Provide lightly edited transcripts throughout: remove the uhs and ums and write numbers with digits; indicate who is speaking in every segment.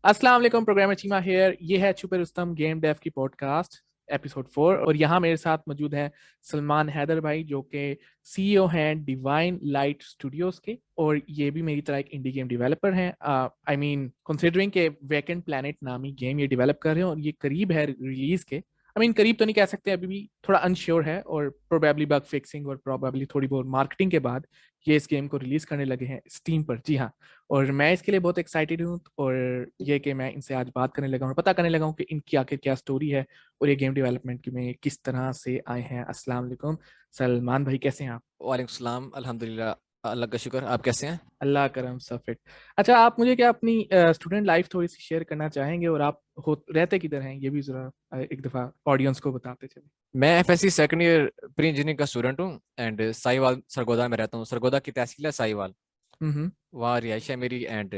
Speaker 1: अस्सलाम वालेकुम। Programmer Cheema here. ये है छुपे रुस्तम गेम डेव की पॉडकास्ट एपिसोड 4। और यहाँ मेरे साथ मौजूद है सलमान हैदर भाई, जो कि सीईओ हैं डिवाइन लाइट स्टूडियोज के, और ये भी मेरी तरह एक इंडी गेम डेवलपर हैं। आई मीन कंसिडरिंग के वेकेंट प्लैनेट नामी गेम ये डेवलप कर रहे हैं और ये करीब है रिलीज के। आई मीन करीब तो नहीं कह सकते, अभी भी थोड़ा अनश्योर है, और प्रोबेबली बग फिक्सिंग और प्रोबेबली थोड़ी बहुत मार्केटिंग के बाद ये इस गेम को रिलीज करने लगे हैं स्टीम पर। जी हाँ, और मैं इसके लिए बहुत एक्साइटेड हूँ। और ये कि मैं इनसे आज बात करने लगा हूँ और पता करने लगा हूँ कि इनकी आखिर क्या स्टोरी है और ये गेम डेवलपमेंट में किस तरह से आए हैं। अस्सलाम वालेकुम सलमान भाई, कैसे हैं आप?
Speaker 2: वालेकुम सलाम। अल्हम्दुलिल्लाह, अल्लाह का शुक्र। आप कैसे हैं?
Speaker 1: अल्लाह करम सब फिट। अच्छा, आप मुझे क्या अपनी स्टूडेंट लाइफ थोड़ी सी शेयर करना चाहेंगे, और आप हो रहते किधर हैं ये भी जरा एक दफ़ा ऑडियंस को बताते चले।
Speaker 2: मैं FSc second year pre engineering का स्टूडेंट हूँ एंड साहिवाल सरगोदा में रहता हूँ। सरगोदा की तहसील है साहिवाल,
Speaker 1: हम्म।
Speaker 2: वहाँ रिहाइश है मेरी एंड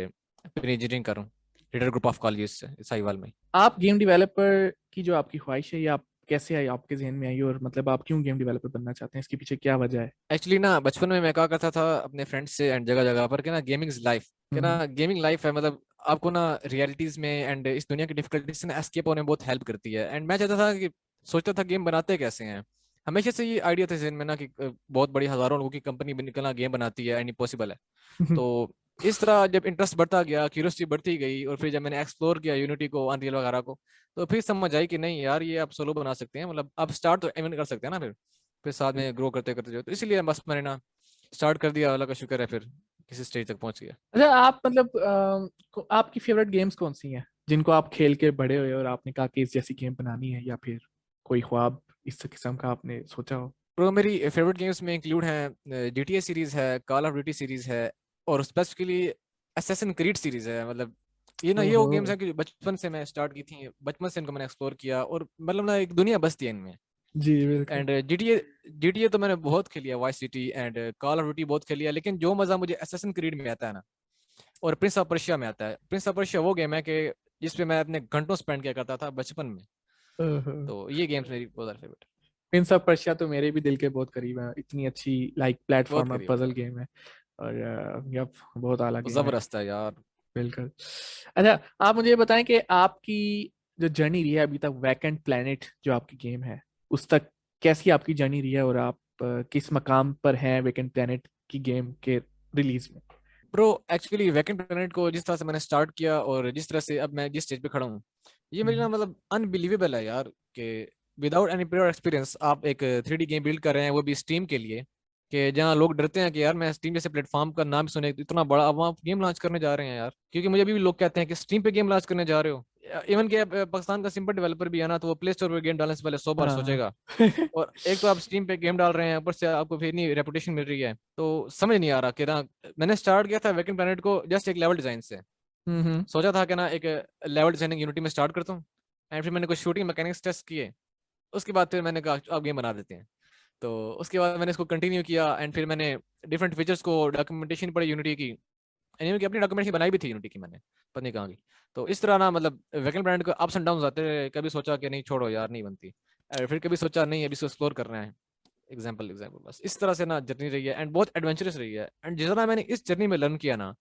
Speaker 2: प्री इंजीनियरिंग कर रहा हूँ लीडर ग्रुप ऑफ कॉलेज से साहिवाल में।
Speaker 1: आप गेम डेवलपर की जो आपकी ख्वाहिश है, ये आप कैसे आई, आपके जहन में आई, और मतलब आप क्यों गेम डेवलपर बनना चाहते हैं, इसके पीछे क्या वजह है?
Speaker 2: एक्चुअली ना बचपन में मैं कहा करता था अपने फ्रेंड्स से एंड जगह जगह पर कि ना गेमिंग इज लाइफ, कि ना
Speaker 1: हम्म।
Speaker 2: गेमिंग लाइफ है। मतलब आपको ना रियलिटीज में एंड इस दुनिया की डिफिकल्टीज से ना एस्केप होने में बहुत हेल्प करती है। एंड मैं चाहता था कि सोचता था गेम बनाते कैसे हैं। हमेशा से ये आइडिया था जहन में ना कि बहुत बड़ी हजारों लोगों की कंपनी निकलना गेम बनाती है एंड इम्पॉसिबल है। तो इस तरह जब इंटरेस्ट बढ़ता गया, क्यूरियोसिटी बढ़ती गई, और फिर जब मैंने एक्सप्लोर किया यूनिटी को, अनरियल वगैरह को, तो फिर समझ आई कि नहीं यार, ये आप सोलो बना सकते हैं। मतलब आप स्टार्ट तो इवन कर सकते हैं ना, फिर साथ में ग्रो करते करते जो, तो इसलिए बस मैंने ना स्टार्ट कर दिया। अल्लाह का शुक्र है, फिर किसी स्टेज तक पहुंच गया।
Speaker 1: अच्छा, आप मतलब आपकी फेवरेट गेम्स कौन सी हैं जिनको आप खेल के बड़े हुए और आपने कहा कि इस जैसी गेम बनानी है, या फिर कोई ख्वाब इस किस्म का आपने सोचा हो?
Speaker 2: तो मेरी फेवरेट गेम्स में इंक्लूड हैं जीटीए सीरीज है, कॉल ऑफ ड्यूटी सीरीज है, और स्पेसिफिकली असैसिन क्रीड सीरीज है। मतलब ये वो
Speaker 1: ओहो।
Speaker 2: गेम्स हैं कि बचपन से मैं स्टार्ट की थी, बचपन से इनको मैंने एक्सप्लोर किया, और मतलब ना एक दुनिया बसती है इनमें।
Speaker 1: जी बिल्कुल।
Speaker 2: एंड जीटीए तो मैंने बहुत खेली है, vice city and call of duty बहुत खेली है, लेकिन जो मजा मुझे असैसिन क्रीड में आता है ना, और प्रिंस ऑफ पर्शिया में आता है। प्रिंस ऑफ पर्शिया वो गेम है कि जिसपे मैं अपने घंटों स्पेंड किया करता था बचपन में।
Speaker 1: ओहो।
Speaker 2: तो ये गेम्स मेरी बहुत फेवरेट।
Speaker 1: प्रिंस ऑफ पर्शिया तो मेरे भी दिल के बहुत करीब है, इतनी अच्छी लाइक
Speaker 2: बहुत
Speaker 1: प्लेटफॉर्मर
Speaker 2: करीब है
Speaker 1: पजल
Speaker 2: यार,
Speaker 1: गेम है। और यप, बहुत आला गेम है।
Speaker 2: जबरदस्त है यार।
Speaker 1: बिल्कुल। अच्छा, आप मुझे ये बताएं कि आपकी जो जर्नी रही है अभी तक, वैकेंट प्लेनेट जो आपकी गेम है, उस तक कैसी आपकी जर्नी रही है, और आप किस मकाम पर हैं वैकेंट प्लेनेट की गेम के रिलीज में?
Speaker 2: ब्रो, एक्चुअली वैकेंट प्लेनेट को जिस तरह से मैंने स्टार्ट किया और जिस तरह से अब मैं जिस स्टेज पे खड़ा हूँ, ये मेरी ना
Speaker 1: हम्म।
Speaker 2: मतलब अनबिलीवेबल है यार, कि विदाउट एनी प्रियर एक्सपीरियंस आप एक 3D गेम बिल्ड कर रहे हैं, वो भी स्टीम के लिए। कि जहाँ लोग डरते हैं कि यार मैं स्टीम जैसे प्लेटफॉर्म का नाम सुने तो इतना बड़ा, अब आप गेम लॉन्च करने जा रहे हैं यार। क्योंकि मुझे अभी भी लोग कहते हैं कि स्टीम पे गेम लॉन्च करने जा रहे हो। इवन के पाकिस्तान का सिंपल डेवलपर भी है ना, तो वो प्ले स्टोर पे गेम डालने से पहले 100 बार
Speaker 1: हाँ।
Speaker 2: सोचेगा। और एक तो आप स्टीम पे गेम डाल रहे हैं, ऊपर से आपको फिर इतनी रेपुटेशन मिल रही है, तो समझ नहीं आ रहा कि ना। मैंने स्टार्ट किया था वेकेंड प्लैनेट को जस्ट एक लेवल डिजाइन से।
Speaker 1: हम्म।
Speaker 2: सोचा था कि ना एक लेवल डिजाइनिंग यूनिटी में स्टार्ट करता हूँ, एंड फिर मैंने कुछ शूटिंग मैकेनिक्स टेस्ट किए। उसके बाद फिर मैंने कहा आप गेम बना देते हैं। तो उसके बाद मैंने इसको कंटिन्यू किया, एंड फिर मैंने डिफरेंट फीचर्स को डॉक्यूमेंटेशन पढ़ी यूनिटी की। एनिमे की अपनी डॉक्यूमेंटेशन बनाई भी थी यूनिटी की मैंने, पता नहीं कहाँ की। तो इस तरह ना मतलब वेकेंड प्लैनेट को अप्स एंड डाउन आते रहे। कभी सोचा कि नहीं छोड़ो यार, नहीं बनती। फिर कभी सोचा नहीं, अभी इसको एक्सप्लोर करना है। एग्जाम्पल एग्जाम्पल बस इस तरह से ना जर्नी रही है, एंड बहुत एडवेंचरस रही है। एंड जितना मैंने इस जर्नी में लर्न किया ना,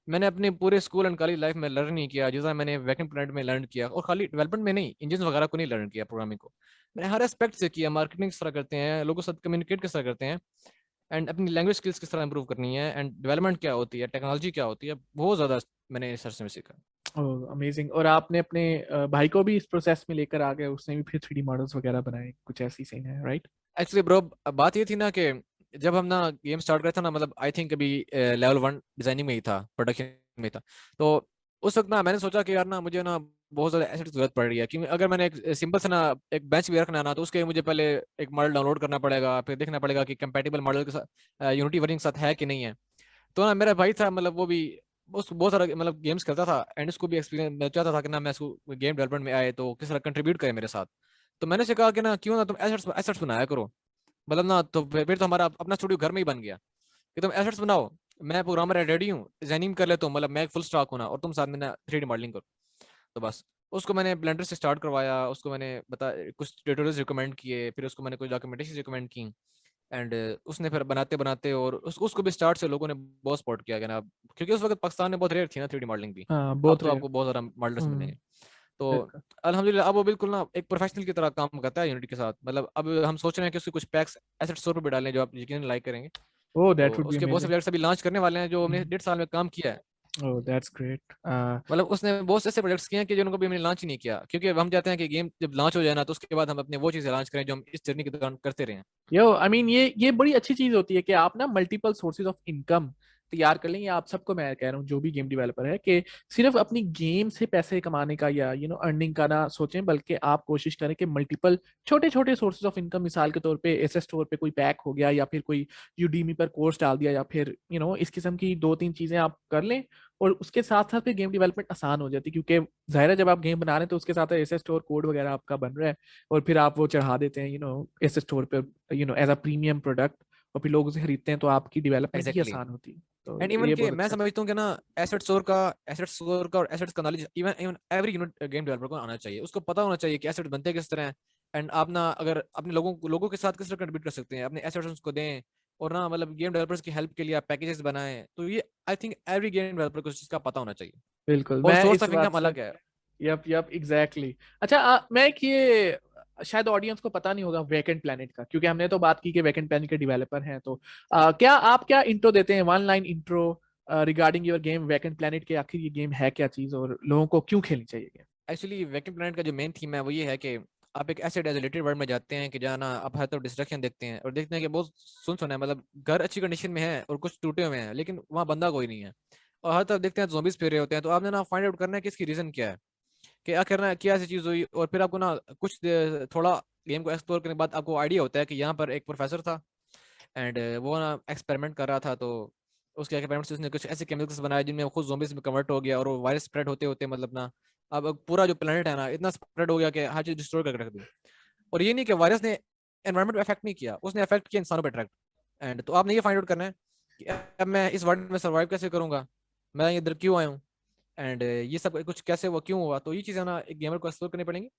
Speaker 2: मैंने अपने पूरे स्कूल एंड कॉलेज लाइफ में लर्न नहीं किया जितना मैंने वैकेंट प्लांट में लर्न किया। और खाली डेवलपमेंट में नहीं, इंजन वगैरह को नहीं लर्न किया, प्रोग्रामिंग को मैंने हर एस्पेक्ट से किया। मार्केटिंग किस तरह करते हैं, लोगों के साथ कम्युनिकेट किस तरह करते हैं, एंड अपनी लैंग्वेज स्किल्स किस तरह इंप्रूव करनी है, एंड डेवलपमेंट क्या होती है, टेक्नोलॉजी क्या होती है, बहुत ज़्यादा मैंने इस सर्च में सीखा।
Speaker 1: ओह अमेजिंग। और आपने अपने भाई को भी इस प्रोसेस में लेकर आ गए, उसने भी फिर 3D मॉडल्स वगैरह बनाए, कुछ ऐसी सीन है, राइट?
Speaker 2: एक्चुअली ब्रो, बात ये थी ना कि जब हम ना गेम स्टार्ट करे थे ना, मतलब आई थिंक अभी लेवल 1 डिजाइनिंग में ही था, प्रोडक्शन में ही था। तो उस वक्त ना मैंने सोचा कि यार ना मुझे ना बहुत ज्यादा एसेट की जरूरत पड़ रही है, क्योंकि अगर मैंने एक सिंपल से ना एक बेंच भी रखना है ना, तो उसके लिए मुझे पहले एक मॉडल डाउनलोड करना पड़ेगा, फिर देखना पड़ेगा कि कंपेटेबल मॉडल के साथ यूनिटी वर्जन के साथ है कि नहीं है। तो ना मेरा भाई था, मतलब वो भी उस बहुत सारा मतलब गेम्स खेलता था, एंड उसको भी एक्सपीरियंस मैं चाहता था कि ना मैं इसको गेम डेवलपमेंट में आए तो किस तरह कंट्रीब्यूट करे मेरे साथ। तो मैंने उसे कहा कि ना क्यों ना तुम एसेट्स एसेट्स बनाया करो। मतलब ना तो फिर तो हमारा अपना स्टूडियो घर में ही बन गया कि तुम एसेट्स बनाओ, मैं प्रोग्रामर रेडी हूँ, डिजाइनिंग कर लेता हूँ, मतलब मैं फुल स्टॉक हूँ ना, और तुम साथ में ना 3D मॉडलिंग करो। तो बस उसको मैंने ब्लेंडर से स्टार्ट करवाया, उसको मैंने बता कुछ ट्यूटोरियल्स रिकमेंड किए, फिर उसको मैंने कुछ डॉक्यूमेंटेशन रिकमेंड की। एंड उसने फिर बनाते बनाते और उसको भी स्टार्ट से लोगों ने बहुत सपोर्ट किया ना, क्योंकि उस वक्त पाकिस्तान में बहुत रेयर थी ना 3D मॉडलिंग भी।
Speaker 1: हाँ,
Speaker 2: अब
Speaker 1: बहुत
Speaker 2: तो
Speaker 1: रेयर।
Speaker 2: आपको बहुत सारा मॉडल्स
Speaker 1: हम्म।
Speaker 2: मिलेंगे। तो
Speaker 1: बिल्कुल।
Speaker 2: अल्हम्दुलिल्लाह अब वो बिल्कुल ना एक प्रोफेशनल की तरह काम करता है यूनिटी के साथ। मतलब अब हम सोच रहे हैं कि उसके कुछ पैक्स एसेट स्टोर पे भी डालें जो आप यकीन लाइक करेंगे।
Speaker 1: ओह,
Speaker 2: तो
Speaker 1: दैट वुड बी
Speaker 2: उसके बहुत से
Speaker 1: अमेजिंग।
Speaker 2: प्रोजेक्ट्स अभी लॉन्च करने वाले हैं जो हमने 1.5 साल में काम किया है।
Speaker 1: ओह, दैट्स ग्रेट।
Speaker 2: मतलब उसने बहुत से ऐसे प्रोजेक्ट्स किए हैं कि जिनको भी हमने लॉन्च ही नहीं किया, क्योंकि अब हम चाहते हैं कि गेम जब लॉन्च हो जाए ना तो उसके बाद हम अपने वो चीज़ें लॉन्च करें जो हम इस जर्नी के दौरान करते रहे हैं।
Speaker 1: यो आई मीन ये बड़ी अच्छी चीज होती है कि आप ना मल्टीपल सोर्सेज ऑफ इनकम तैयार कर लेंगे। आप सबको मैं कह रहा हूँ जो भी गेम डेवलपर है कि सिर्फ अपनी गेम से पैसे कमाने का या अर्निंग का ना सोचें, बल्कि आप कोशिश करें कि मल्टीपल छोटे छोटे सोर्सेज ऑफ इनकम, मिसाल के तौर पे एसएस स्टोर पे कोई पैक हो गया, या फिर कोई यूडीमी पर कोर्स डाल दिया, या फिर इस किस्म की दो तीन चीजें आप कर लें। और उसके साथ साथ फिर गेम डेवलपमेंट आसान हो जाती है, क्योंकि जाहिर है जब आप गेम बना रहे हैं तो उसके साथ एसएस स्टोर कोड वगैरह आपका बन रहा है, और फिर आप वो चढ़ा देते हैं एस स्टोर पे एज अ प्रीमियम प्रोडक्ट, और फिर लोग उसे खरीदते हैं, तो आपकी डेवलपमेंट भी
Speaker 2: एग्जैक्टली।
Speaker 1: आसान होती है।
Speaker 2: एंड
Speaker 1: तो
Speaker 2: इवन
Speaker 1: ये
Speaker 2: के
Speaker 1: बहुत
Speaker 2: मैं
Speaker 1: अच्छा है।
Speaker 2: समझता हूँ कि ना एसेट स्कोर का और एसेट्स का knowledge even even every game developer को आना चाहिए। उसको पता होना चाहिए कि एसेट बनते किस तरह हैं। एंड आप ना अगर अपने लोगों के साथ किस तरह कंट्रीब्यूट कर सकते हैं, अपने एसेट्स उनको दें, और ना मतलब गेम डेवलपर्स की हेल्प के लिए आप पैकेजेस बनाएं। तो ये I think every game developer को इस चीज़ का पता होना चाहिए।
Speaker 1: बिल्कुल,
Speaker 2: और
Speaker 1: मैं
Speaker 2: सोर्स
Speaker 1: इस
Speaker 2: ऑफ
Speaker 1: बात
Speaker 2: इनकम
Speaker 1: से।
Speaker 2: अलग है।
Speaker 1: Yup yup, exactly. अच्छा, मैं एक ये शायद ऑडियंस को पता नहीं होगा वैकेंट प्लेनेट का, क्योंकि हमने तो बात की कि वैकेंट प्लेनेट के डेवलपर हैं, तो क्या इंट्रो देते हैं, one line intro regarding your game vacant planet के, आखिर ये गेम है क्या चीज और लोगों को क्यों खेलनी चाहिए गेम?
Speaker 2: एक्चुअली वैक्यूम प्लानट का जो मेन थीम है वो ये है कि आप एक ऐसे डेजोलेटेड वर्ल्ड में जाते हैं कि जहाँ ना आप हर तरफ डिस्ट्रक्शन देखते हैं और देखते हैं कि बहुत सुन है, मतलब घर अच्छी कंडीशन में है और कुछ टूटे हुए हैं लेकिन वहाँ बंदा कोई नहीं है। और हर तरफ देखते हैं zombies फिर रहे होते हैं। तो आपने ना फाइंड आउट करना है कि इसकी रीजन क्या है, कि आखिर ना क्या ऐसी चीज़ हुई। और फिर आपको ना थोड़ा गेम को एक्सप्लोर करने के बाद आपको आइडिया होता है कि यहाँ पर एक प्रोफेसर था एंड वो ना एक्सपेरिमेंट कर रहा था। तो उसके एक्सपेरिमेंट से उसने कुछ ऐसे केमिकल्स बनाए जिनमें वो खुद zombies में कन्वर्ट हो गया, और वो वायरस स्प्रेड होते होते मतलब ना अब पूरा जो प्लेनेट है ना इतना स्प्रेड हो गया कि हर चीज डिस्ट्रॉय करके रख दी। और ये नहीं कि वायरस ने एनवायरमेंट पे अफेक्ट नहीं किया, उसने अफेक्ट किया इंसानों पे डायरेक्ट। एंड तो आपने ये फाइंड आउट करना है कि अब मैं इस वर्ल्ड में सर्वाइव कैसे करूंगा, मैं इधर क्यों आया हूँ, एंड ये सब कुछ कैसे हुआ, क्यों हुआ। तो ये चीज़ें ना एक गेमर को एक्सप्लोर करनी पड़ेंगी।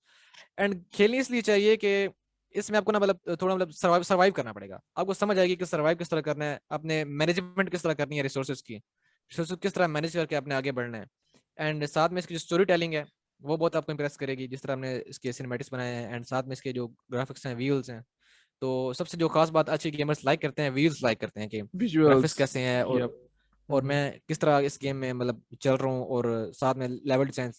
Speaker 2: एंड खेलनी इसलिए चाहिए कि इसमें आपको ना मतलब थोड़ा मतलब सर्वाइव करना पड़ेगा। आपको समझ आएगी कि सर्वाइव किस तरह करना है, अपने मैनेजमेंट किस तरह करनी है, रिसोर्सेज किस तरह मैनेज करके अपने आगे बढ़ना है। एंड साथ में इसकी जो स्टोरी टेलिंग है वो बहुत आपको इंप्रेस करेगी, जिस तरह हमने इसके सिनेमैटिक्स बनाए हैं एंड साथ में इसके जो ग्राफिक्स हैं, व्यूल्स हैं। तो सबसे जो खास बात अच्छी गेमर्स लाइक करते हैं, व्यूल्स लाइक करते हैं कि ग्राफिक्स
Speaker 1: विजुअल्स।
Speaker 2: कैसे हैं,
Speaker 1: यप।
Speaker 2: और मैं किस तरह इस गेम में मतलब चल रहा हूँ, और साथ में लेवल डिजाइन।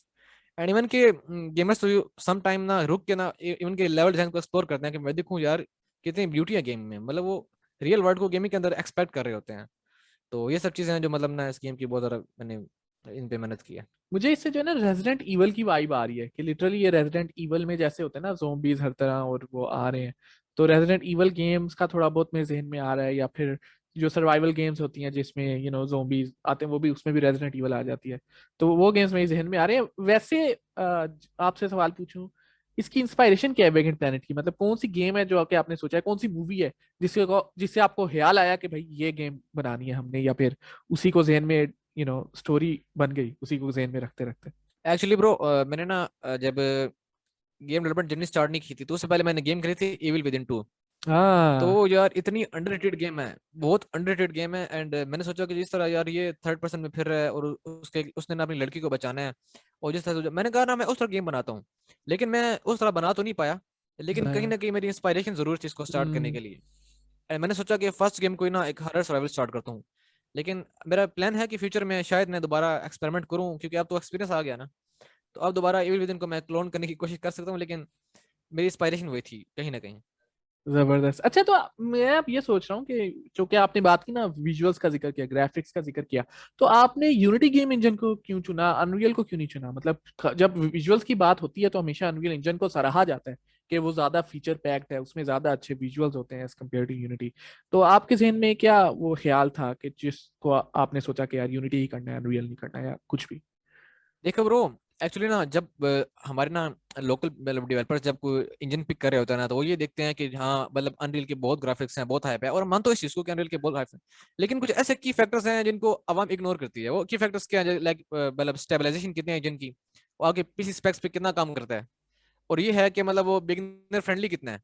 Speaker 2: एंड इवन के गेमर्स तो सम टाइम ना रुक के ना इवन के लेवल डिजाइन को एक्सप्लोर करते हैं कि मैं देखूं यार कितनी ब्यूटी है गेम में। मतलब वो रियल वर्ल्ड को गेमिंग के अंदर एक्सपेक्ट कर रहे होते हैं। तो ये सब चीजें हैं जो मतलब ना इस गेम की बहुत ज्यादा मैंने इन पे मेहनत की है।
Speaker 1: मुझे इससे जो है ना रेजिडेंट इवल की वाइब आ रही है, कि लिटरली ये रेजिडेंट इवल में जैसे होते हैं ना zombies हर तरह और वो आ रहे हैं, तो रेजिडेंट इवल गेम्स का थोड़ा बहुत मेरे जहन में आ रहा है। या फिर जो सर्वाइवल गेम्स होती हैं जिसमें zombies आते हैं, वो भी उसमें भी रेजिडेंट इवल आ जाती है, तो वो गेम्स मेरे जहन में आ रहे हैं। वैसे आपसे सवाल पूछूं, इसकी इंस्पायरेशन क्या है वेकेंट प्लेनेट की? मतलब कौन सी गेम है जो आपने सोचा है, कौन सी मूवी है जिससे आपको ख्याल आया कि भाई ये गेम बनानी है हमने, या फिर उसी को जहन में स्टोरी बन गई उसी को जहन में रखते रखते?
Speaker 2: एक्चुअली ब्रो मैंने ना जब गेम डेवलपमेंट जर्नी स्टार्ट नहीं की थी तो उससे पहले मैंने गेम खेली थी एविल विद इन 2। तो
Speaker 1: हाँ।
Speaker 2: यार इतनी अंडररेटेड गेम है, बहुत अंडररेटेड गेम है। एंड मैंने सोचा कि जिस तरह यार ये थर्ड पर्सन में फिर रहा है और उसने ना अपनी लड़की को बचाना है, और जिस तरह मैंने कहा ना मैं उस तरह गेम बनाता हूँ। लेकिन मैं उस तरह बना तो नहीं पाया, लेकिन कहीं
Speaker 1: हाँ।
Speaker 2: ना कहीं मेरी इंस्पायरेशन जरूर थी इसको स्टार्ट करने
Speaker 1: हम्म।
Speaker 2: के लिए। एंड मैंने सोचा कि फर्स्ट गेम कोई ना एक हॉरर सर्वाइवल स्टार्ट करता हूँ। लेकिन मेरा प्लान है कि फ्यूचर में शायद मैं दोबारा एक्सपेरिमेंट करूँ, क्योंकि अब तो एक्सपीरियंस आ गया ना। तो अब दोबारा एविल विद इन को मैं क्लोन करने की कोशिश कर सकता हूँ, लेकिन मेरी इंस्पायरेशन वही थी कहीं ना कहीं।
Speaker 1: जबरदस्त। अच्छा, तो मैं अब ये सोच रहा हूँ कि जो कि आपने बात की ना, विजुअल्स का जिक्र किया, ग्राफिक्स का जिक्र किया, तो आपने यूनिटी गेम इंजन को क्यों चुना, अनरियल को क्यों नहीं चुना? मतलब जब विजुअल्स की बात होती है तो हमेशा अनरियल इंजन को सराहा जाता है कि वो ज्यादा फीचर पैक्ड है, उसमें ज्यादा अच्छे विजुअल्स होते हैं एज कम्पेयर टू यूनिटी। तो आपके जहन में क्या वो ख्याल था कि जिसको आपने सोचा कि यार यूनिटी ही करना है, अनरियल नहीं करना है, या कुछ भी?
Speaker 2: देखो ब्रो, एक्चुअली ना जब हमारे ना लोकल मतलब डेवलपर्स जब कोई इंजन पिक कर रहे होते हैं ना तो वो ये देखते हैं कि हाँ मतलब अनरियल के बहुत ग्राफिक्स हैं, बहुत हाइप है, और मानते हो इस चीज को कि अनरियल के बहुत हाइप है। लेकिन कुछ ऐसे की फैक्टर्स हैं जिनको आवाम इग्नोर करती है। वो की फैक्टर्स क्या है? लाइक मतलब स्टेबलाइजेशन कितनी है इंजन की, वो आगे पीसी स्पेक्स पे कितना काम करता है, और ये है कि मतलब वो बिगिनर फ्रेंडली कितना है,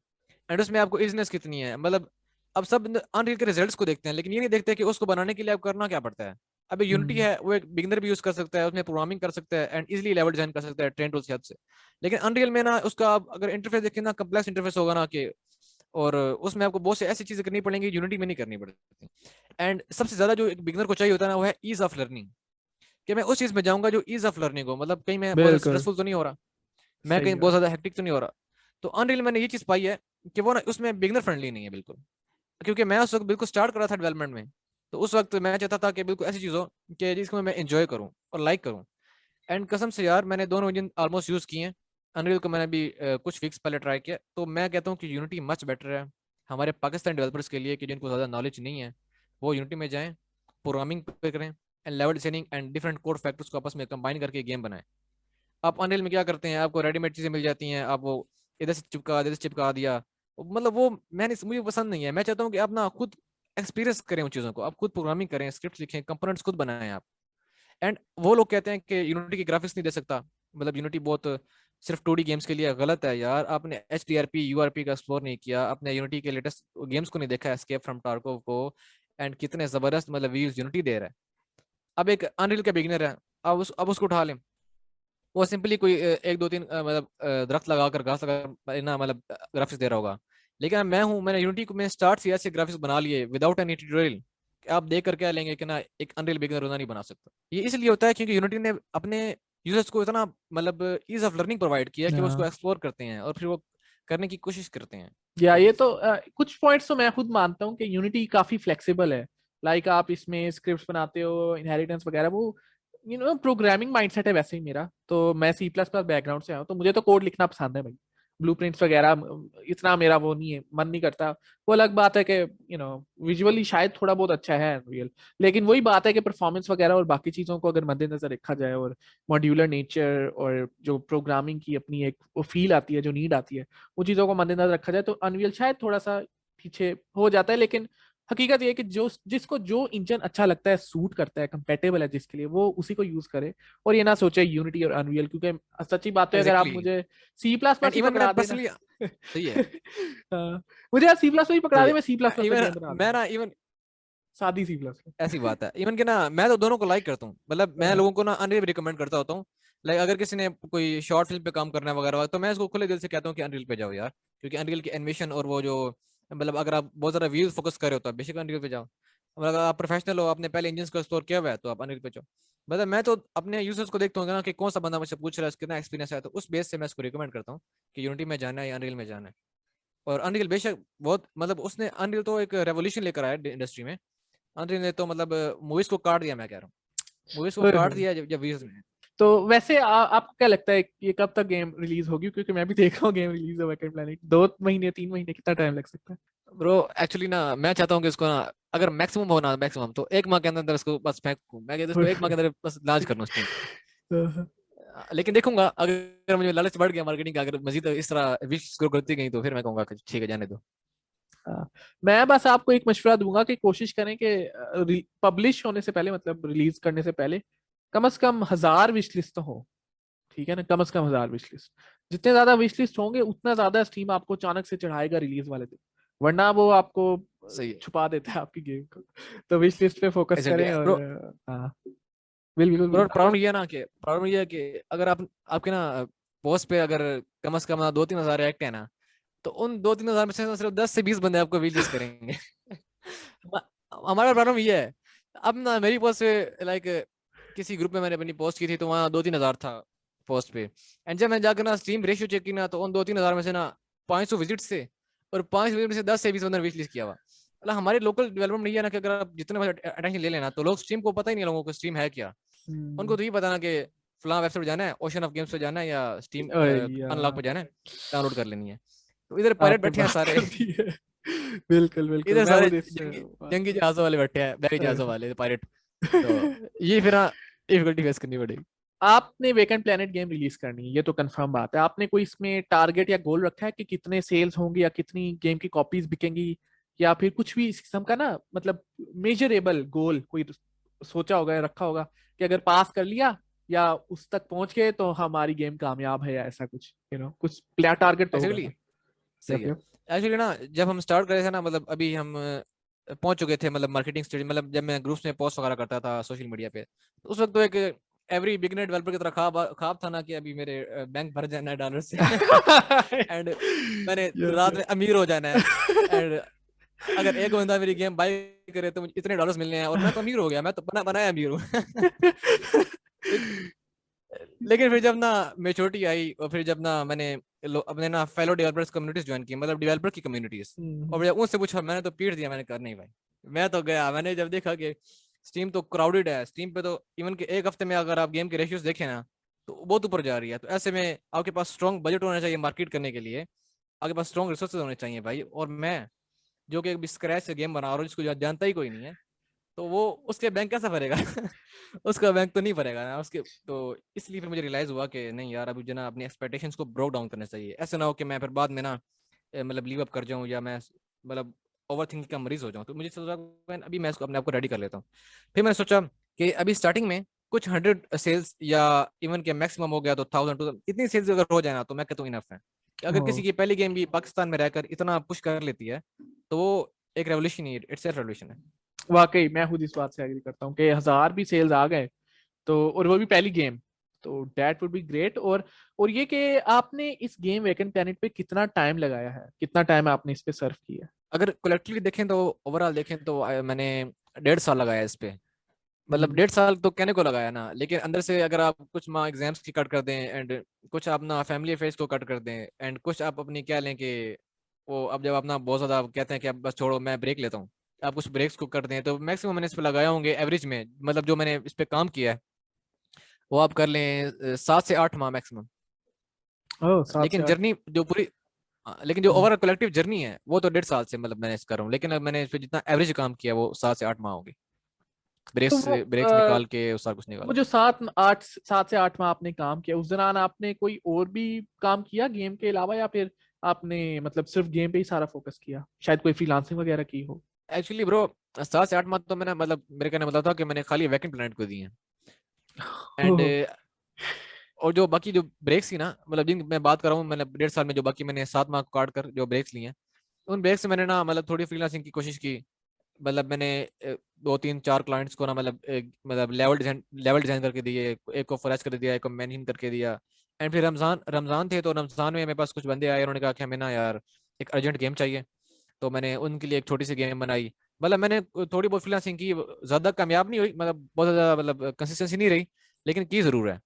Speaker 2: एंड उसमें आपको इजीनेस कितनी है। मतलब अब सब अनरियल के रिजल्ट्स को देखते हैं, लेकिन ये नहीं देखते कि उसको बनाने के लिए अब करना क्या पड़ता है। अब यूनिटी है, वो एक बिगिनर भी यूज कर सकता है, उसमें प्रोग्रामिंग कर सकता है एंड इजीली लेवल डिजाइन कर सकता है ट्रेन टूल्स की हेल्प से। लेकिन अनरियल में ना उसका आप अगर इंटरफेस देखें ना, कम्प्लेक्स इंटरफेस होगा ना कि, और उसमें आपको बहुत से ऐसी चीजें करनी पड़ेंगी यूनिटी में नहीं करनी पड़ती। एंड सबसे ज्यादा जो एक बिगिनर को चाहिए होता है ना, वो है ईज ऑफ लर्निंग, कि मैं उस चीज में जाऊंगा जो ईज ऑफ लर्निंग हो, मतलब कहीं मैं बहुत
Speaker 1: बिल्कुल
Speaker 2: स्ट्रेसफुल तो नहीं हो रहा, मैं
Speaker 1: सही
Speaker 2: कहीं बहुत
Speaker 1: बात।
Speaker 2: ज्यादा हेक्टिक तो नहीं हो रहा। तो अनरियल मैंने ये चीज पाई है कि वो ना उसमें बिगिनर फ्रेंडली नहीं है बिल्कुल, क्योंकि मैं उस वक्त बिल्कुल स्टार्ट कर रहा था डेवलपमेंट में। तो उस वक्त मैं चाहता था कि बिल्कुल ऐसी चीज हो कि जिसको मैं एंजॉय करूं और लाइक करूं। एंड कसम से यार मैंने दोनों इंजन ऑलमोस्ट यूज किए हैं। अनरियल को मैंने भी कुछ वीक्स पहले ट्राई किया, तो मैं कहता हूँ कि यूनिटी मच बेटर है हमारे पाकिस्तान डेवलपर्स के लिए, कि जिनको ज़्यादा नॉलेज नहीं है वो यूनिटी में जाएं, प्रोग्रामिंग पे करें and level designing and different code factors को आपस में कंबाइन करके गेम बनाएं। आप अनरियल में क्या करते हैं, आपको रेडीमेड चीज़ें मिल जाती हैं, आप वो इधर से चिपका दिया, मतलब वो मैंने मुझे पसंद नहीं है। मैं चाहता हूँ कि आप ना खुद एक्सपीरियंस करें उन चीज़ों को, आप खुद प्रोग्रामिंग करें, स्क्रिप्ट लिखें, कंपोनेंट्स खुद बनाएं आप। एंड वो लोग कहते हैं कि यूनिटी की ग्राफिक्स नहीं दे सकता, मतलब यूनिटी बहुत सिर्फ 2D गेम्स के लिए, गलत है यार। आपने HDRP URP का एक्सप्लोर नहीं किया, आपने यूनिटी के लेटेस्ट गेम्स को नहीं देखा, एस्केप फ्रॉम टार्कोव को, एंड कितने जबरदस्त मतलब व्यूज यूनिटी दे रहा है। अब एक अनरियल का बिगिनर है, अब उसको उठा लें, वो सिंपली कोई एक दो तीन मतलब दरख्त लगाकर घास लगा ना मतलब ग्राफिक्स दे रहा होगा। लेकिन अब मैं हूँ, मैंने यूनिटी को मैं स्टार्ट से ऐसे ग्राफिक्स बना लिए विदाउट एनी ट्यूटोरियल, आप देख कर क्या लेंगे कि ना एक अनरियल बिगिनर रोना नहीं बना सकता। ये इसलिए होता है क्योंकि यूनिटी ने अपने यूजर्स को इतना मतलब ईज ऑफ लर्निंग प्रोवाइड किया कि वो उसको
Speaker 1: हाँ
Speaker 2: एक्सप्लोर करते हैं और फिर वो करने की कोशिश करते हैं।
Speaker 1: या ये तो कुछ पॉइंट्स तो मैं खुद मानता हूँ कि यूनिटी काफी फ्लेक्सिबल है। लाइक आप इसमें स्क्रिप्ट्स बनाते हो, इनहेरिटेंस वगैरह, वो प्रोग्रामिंग माइंडसेट है वैसे ही मेरा। तो मैं C++ बैकग्राउंड से आया हूँ, तो मुझे तो कोड लिखना पसंद है भाई। ब्लूप्रिंट्स वगैरह इतना मेरा वो नहीं है, मन नहीं करता। वो अलग बात है कि विजुअली शायद थोड़ा बहुत अच्छा है अनरियल, लेकिन वही बात है कि परफॉर्मेंस वगैरह और बाकी चीजों को अगर मद्देनजर रखा जाए, और मॉड्यूलर नेचर और जो प्रोग्रामिंग की अपनी एक वो फील आती है, जो नीड आती है, वो चीज़ों को मद्देनजर रखा जाए तो अनरियल शायद थोड़ा सा पीछे हो जाता है। लेकिन हकीकत ये है कि जो जिसको जो इंजन अच्छा लगता है, सूट करता है, कंपेटेबल है जिसके लिए, वो उसी को यूज करे। और ये ना सोचे यूनिटी और अनरियल, क्योंकि सच्ची बात है, अगर आप
Speaker 2: एग्जैक्टली।
Speaker 1: मुझे C++
Speaker 2: एंड
Speaker 1: ही
Speaker 2: इवन मैं
Speaker 1: पकड़ा देना
Speaker 2: पर्सनली, सही है,
Speaker 1: हाँ, मुझे यार C++ ही पकड़ा
Speaker 2: सही
Speaker 1: दे,
Speaker 2: है।
Speaker 1: मैं C++ पे
Speaker 2: इवन
Speaker 1: गेम बना
Speaker 2: मैं
Speaker 1: दूंगा।
Speaker 2: ना इवन
Speaker 1: सादी C++।
Speaker 2: ऐसी बात है इवन कि ना मैं तो दोनों को लाइक करता हूँ, मतलब मैं
Speaker 1: हाँ,
Speaker 2: लोगों को ना अनरियल रिकमेंड करता होता हूँ। लाइक अगर किसी ने कोई शॉर्ट फिल्म पे काम करना है वगैरह, तो मैं इसको खुले दिल से कहता हूँ कि अनरियल पे जाओ यार, क्योंकि अनरियल की एनिमेशन और वो जो मतलब अगर आप बहुत ज्यादा व्यूज फोकस कर रहे हो तो आप बेशक अनरियल पे जाओ। मतलब अगर आप प्रोफेशनल हो, आपने पहले इंजन को एक्सप्लोर किया हुआ है, तो आप अनरियल पे जाओ। मतलब मैं तो अपने यूजर्स को देखता हूँ ना कि कौन सा बंदा मुझसे पूछ रहा है, कितना एक्सपीरियंस है, तो उस बेस से मैं इसको रिकमेंड करता हूँ कि यूनिटी में जाना है या अनरियल में जाना है। और अनरियल बेशक बहुत मतलब उसने अनरियल तो एक रेवोल्यूशन लेकर आया इंडस्ट्री में। अनरियल ने तो मतलब मूवीज को काट दिया, मैं कह रहा हूँ मूवीज को
Speaker 1: ओए
Speaker 2: काट
Speaker 1: होए।
Speaker 2: दिया जब व्यूज में।
Speaker 1: तो वैसे आपको क्या लगता है कि ये कब तक गेम रिलीज होगी? क्योंकि मैं भी देख रहा हूँ गेम रिलीज हो वेकेंड प्लैनेट, 2 महीने 3 महीने, कितना टाइम लग सकता है?
Speaker 2: ब्रो एक्चुअली ना मैं चाहता हूँ कि इसको ना अगर मैक्सिमम हो ना, मैक्सिमम तो 1 माह के अंदर अंदर इसको बस फेंकूं, मैं कहता हूँ इसको 1 माह के अंदर बस लॉन्च कर लूं स्टीम पे। लेकिन देखूंगा अगर मुझे लालच बढ़ गया मार्केटिंग का, अगर मजीद इस तरह विश ग्रो करती गई, तो फिर मैं कहूंगा कि ठीक है जाने दो।
Speaker 1: हाँ, मैं बस आपको एक मशवरा दूंगा कि कोशिश करें कि पब्लिश होने से पहले, मतलब रिलीज करने से पहले, कम से कम 1000 विश लिस्ट तो हो। ठीक है ना, कम से कम 1000 विश लिस्ट। जितने ज्यादा विश लिस्ट होंगे, उतना ज्यादा स्टीम आपको अचानक से चढ़ाएगा रिलीज वाले दिन, वरना वो आपको
Speaker 2: सही है,
Speaker 1: छुपा देता है आपकी गेम को। तो विश लिस्ट पे फोकस
Speaker 2: एग्जैक्टली
Speaker 1: करें। और
Speaker 2: ब्रो।
Speaker 1: हाँ, बिल्कुल
Speaker 2: ब्रो
Speaker 1: बिल्कुल।
Speaker 2: प्रॉब्लम ये है कि अगर आप आपके ना पोस्ट पे अगर कम से कम ना 2-3 हज़ार एक्ट है ना, तो उन 2-3 हज़ार में से सिर्फ 10 से 20 बंदे आपको विश करेंगे। हमारा प्रॉब्लम ये है। अब ना मेरी पोस्ट पे लाइक किसी ग्रुप में मैंने अपनी पोस्ट की थी, तो वहाँ 2-3 हज़ार था पोस्ट पे। एंड जब मैं जाकर ना स्ट्रीम रेशियो चेक की ना, तो उन 2-3 हज़ार में से ना 500 विजिट से, और 5 विजिट में से 10 से 20 बंदे विश लिस्ट किया हुआ। मतलब हमारी लोकल डेवलपमेंट नहीं है ना, कि अगर आप जितने अटेंशन ले लेना, तो लोग स्ट्रीम को पता ही नहीं है, लोगों को स्ट्रीम है क्या। उनको
Speaker 1: हम्म,
Speaker 2: तो ये पता ना कि फलां वेबसाइट पे जाना है, ओशन ऑफ गेम्स पे जाना है, या स्टीम
Speaker 1: ओए
Speaker 2: अनलॉक पे
Speaker 1: यार,
Speaker 2: जाना है, डाउनलोड कर लेनी है। तो इधर पायरेट
Speaker 1: आपने
Speaker 2: बैठे हैं
Speaker 1: बात
Speaker 2: सारे।
Speaker 1: कर दी है। बिल्कुल बिल्कुल,
Speaker 2: इधर
Speaker 1: मैं
Speaker 2: सारे
Speaker 1: खुद इस बात
Speaker 2: जंगी जहाजों वाले बैठे हैं, बहरी जहाजों वाले पायरेट। तो
Speaker 1: पे
Speaker 2: ये फिर डिफिकल्टी फेस करनी पड़ेगी।
Speaker 1: आपने वेकेंड प्लेनेट गेम रिलीज करनी है, ये तो कंफर्म बात है। आपने कोई इसमें टारगेट या गोल रखा है कि कितने सेल्स होंगे, या कितनी गेम की कॉपीज बिकेंगी, या फिर कुछ भी इस किस्म का ना, मतलब मेजरेबल गोल कोई सोचा होगा या रखा होगा कि अगर पास कर लिया या उस तक पहुंच गए तो हमारी गेम कामयाब है, या ऐसा कुछ कुछ प्लेयर टारगेट तो होगा
Speaker 2: एक्चुअली
Speaker 1: ना?
Speaker 2: सही
Speaker 1: यप
Speaker 2: है।
Speaker 1: यप।
Speaker 2: एक्चुअली ना जब हम स्टार्ट करे थे ना, मतलब अभी हम पहुंच चुके थे मतलब मार्केटिंग स्टेज, मतलब जब मैं ग्रुप्स में पोस्ट वगैरह करता था सोशल मीडिया पे, तो उस वक्त तो एक एवरी बिगनर डेवलपर की तरह ख्वाब ख्वाब था ना कि अभी मेरे बैंक भर जाना है डॉलर से एंड मैंने
Speaker 1: यस
Speaker 2: रात
Speaker 1: यस।
Speaker 2: में अमीर हो जाना है। एंड अगर एक बंदा मेरी गेम बाय करे तो मुझे इतने डॉलर्स मिलने हैं और मैं तो अमीर हो गया, मैं तो बनाया अमीर हूँ लेकिन फिर जब ना मेच्योरिटी आई और फिर जब ना मैंने अपने ना फेलो डेवलपर्स कम्युनिटीज ज्वाइन की, मतलब डेवलपर की कम्युनिटीज, और जब उनसे पूछा मैंने तो पीट दिया, मैंने कहा नहीं भाई मैं तो गया। मैंने जब देखा कि स्टीम तो क्राउडेड है, स्टीम पे तो इवन के एक हफ्ते में अगर आप गेम के रेशियोज देखें ना तो बहुत ऊपर जा रही है। तो ऐसे में आपके पास स्ट्रॉन्ग बजट होना चाहिए मार्केट करने के लिए, आपके पास स्ट्रॉन्ग रिसोर्सेज होने चाहिए भाई। और मैं जो कि अभी स्क्रैच से गेम बना रहा हूँ जिसको जानता ही कोई नहीं है, तो वो उसके बैंक कैसा भरेगा उसका बैंक तो नहीं भरेगा ना उसके। तो इसलिए फिर मुझे रियलाइज हुआ कि नहीं यार अभी जो ना अपनी एक्सपेक्टेशंस को ब्रोक डाउन करना चाहिए, ऐसा ना हो कि मैं फिर बाद में ना मतलब लीव अप कर जाऊं या मैं मतलब ओवर थिंकिंग का मरीज हो जाऊं। तो मुझे सोचा अभी मैं इसको अपने आप को रेडी कर लेता हूँ। फिर मैंने सोचा कि अभी स्टार्टिंग में कुछ 100 सेल्स या इवन के मैक्सिमम हो गया तो 1000 इतनी सेल्स अगर हो जाए ना तो मैं कहता हूँ इनफ है। अगर किसी की पहली गेम भी पाकिस्तान में रहकर इतना पुश कर लेती है तो वो एक रेवोल्यूशन ही, इट्स एक रेवोल्यूशन है।
Speaker 1: वाकई मैं खुद इस बात से एग्री करता हूँ कि 1000 भी सेल्स आ गए तो, और वो भी पहली गेम, तो दैट वुड बी ग्रेट। और ये कि आपने इस गेम वेकेंट प्लेनेट पे कितना टाइम लगाया है, कितना टाइम आपने इस पे सर्व किया?
Speaker 2: अगर कलेक्टिवली देखें तो ओवरऑल देखें तो मैंने 1.5 साल लगाया इस पे। मतलब
Speaker 1: हम्म।
Speaker 2: 1.5 साल तो कहने को लगाया ना, लेकिन अंदर से अगर आप कुछ माँ एग्जाम्स की कट कर दें एंड कुछ आप ना फैमिली अफेयर्स को कट कर दें एंड कुछ आप अपनी क्या लें कि वो अब जब अपना बहुत ज़्यादा आप कहते हैं कि अब बस छोड़ो मैं ब्रेक लेता हूँ, आप कुछ ब्रेक्स को कर दें तो मैक्सिमम मैंने इस पे लगाया होंगे एवरेज में, मतलब जो मैंने इस पे काम किया है वो आप कर लें 7 से 8 माह मैक्सिमम।
Speaker 1: ओह, 7 से
Speaker 2: लेकिन
Speaker 1: 8
Speaker 2: जर्नी जो पूरी लेकिन जो
Speaker 1: हम्म।
Speaker 2: ओवरऑल कलेक्टिव जर्नी है वो तो 1.5 साल से मतलब मैंने कर रहा हूँ, लेकिन अब मैंने इस पे जितना एवरेज काम किया वो 7 से 8 माह होगी।
Speaker 1: तो
Speaker 2: ब्रेक्स ब्रेक्स निकाल के और सारा कुछ
Speaker 1: वो
Speaker 2: निकाल
Speaker 1: जो
Speaker 2: के।
Speaker 1: 7 से 8 माह आपने काम किया, उस दौरान आपने कोई और भी काम किया गेम के अलावा, या फिर आपने मतलब सिर्फ गेम पे ही सारा फोकस किया, शायद कोई फ्रीलांसिंग वगैरह की हो?
Speaker 2: एक्चुअली ब्रो 7 से 8 माह तो मैंने मतलब मेरे कहने मतलब था कि मैंने खाली वैकेंट प्लानट को दिए एंड और जो बाकी जो ब्रेक्स थी ना, मतलब जिन मैं बात कर रहा हूँ मतलब 1.5 साल में जो बाकी मैंने 7 माह को काट कर जो ब्रेक्स लिए हैं, उन ब्रेक से मैंने ना मतलब थोड़ी फ्रीलांसिंग की कोशिश की। मतलब मैंने 2 3 4 क्लाइंट्स को ना मतलब मतलब लेवल डिजाइन करके दिए, एक को फ्रेश कर दिया, एक को मैनेजिंग करके दिया। एंड फिर रमजान रमजान थे तो रमजान में मेरे पास कुछ बंदे आए, उन्होंने कहा कि हमें ना यार एक अर्जेंट गेम चाहिए, तो मैंने उनके लिए एक छोटी सी गेम बनाई। मतलब मैंने थोड़ी बहुत फ्रीलांसिंग की, ज्यादा कामयाब नहीं हुई, मतलब बहुत ज्यादा मतलब कंसिस्टेंसी नहीं रही, लेकिन की जरूर है।